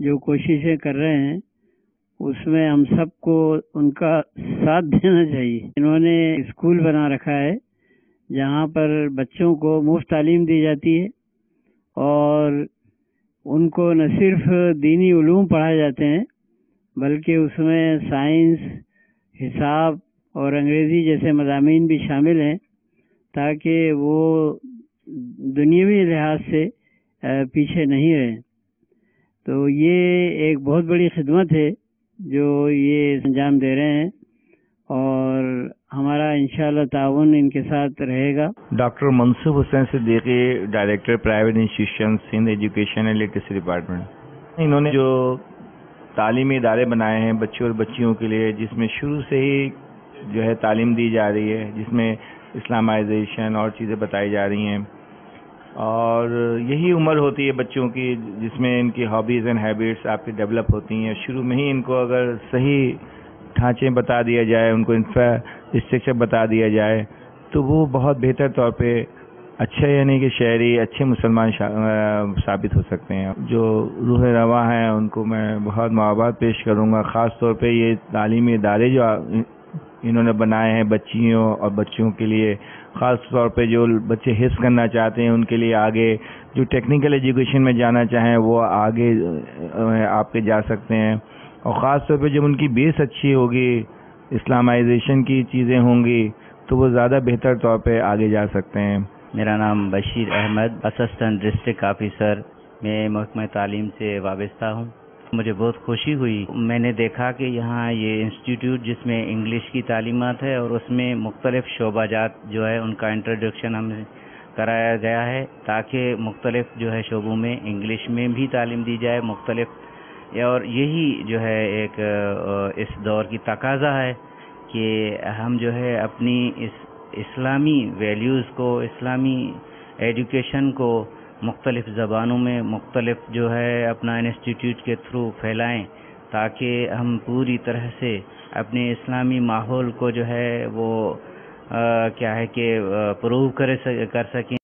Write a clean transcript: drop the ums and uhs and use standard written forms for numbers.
جو کوششیں کر رہے ہیں اس میں ہم سب کو ان کا ساتھ دینا چاہیے۔ انہوں نے اسکول بنا رکھا ہے جہاں پر بچوں کو مفت تعلیم دی جاتی ہے اور ان کو نہ صرف دینی علوم پڑھائے جاتے ہیں بلکہ اس میں سائنس، حساب اور انگریزی جیسے مضامین بھی شامل ہیں تاکہ وہ دنیاوی لحاظ سے پیچھے نہیں رہیں۔ تو یہ ایک بہت بڑی خدمت ہے جو یہ انجام دے رہے ہیں اور ہمارا انشاءاللہ تعاون ان کے ساتھ رہے گا۔ Doctor Munsif Hussain Siddiqui, director private institution Sindh education and literacy department, انہوں نے جو تعلیمی ادارے بنائے ہیں بچوں اور بچیوں کے لیے، جس میں شروع سے ہی جو ہے تعلیم دی جا رہی ہے، جس میں اسلامائزیشن اور چیزیں بتائی جا رہی ہیں، اور یہی عمر ہوتی ہے بچوں کی جس میں ان کی ہابیز اینڈ ہیبٹس آپ کی ڈیولپ ہوتی ہیں۔ شروع میں ہی ان کو اگر صحیح ڈھانچے بتا دیا جائے، ان کو انفراسٹرکچر بتا دیا جائے تو وہ بہت بہتر طور پہ اچھے یعنی کہ شہری اچھے مسلمان ثابت ہو سکتے ہیں۔ جو روح رواں ہیں ان کو میں بہت مبارکباد پیش کروں گا، خاص طور پہ یہ تعلیمی ادارے جو انہوں نے بنائے ہیں بچیوں اور بچوں کے لیے، خاص طور پہ جو بچے حفظ کرنا چاہتے ہیں ان کے لیے، آگے جو ٹیکنیکل ایجوکیشن میں جانا چاہیں وہ آگے آپ کے جا سکتے ہیں، اور خاص طور پہ جب ان کی بیس اچھی ہوگی، اسلامائزیشن کی چیزیں ہوں گی تو وہ زیادہ بہتر طور پہ آگے جا سکتے ہیں۔ میرا نام Bashir Ahmed, assistant district officer, میں محکمہ تعلیم سے وابستہ ہوں۔ مجھے بہت خوشی ہوئی، میں نے دیکھا کہ یہاں یہ انسٹیٹیوٹ جس میں انگلش کی تعلیمات ہے اور اس میں مختلف شعبہ جات جو ہے ان کا انٹروڈکشن ہمیں کرایا گیا ہے تاکہ مختلف جو ہے شعبوں میں انگلش میں بھی تعلیم دی جائے مختلف، اور یہی جو ہے ایک اس دور کی تقاضا ہے کہ ہم جو ہے اپنی اس اسلامی ویلیوز کو، اسلامی ایجوکیشن کو مختلف زبانوں میں مختلف جو ہے اپنا انسٹیٹیوٹ کے تھرو پھیلائیں تاکہ ہم پوری طرح سے اپنے اسلامی ماحول کو جو ہے وہ کیا ہے کہ پروو کر سکیں۔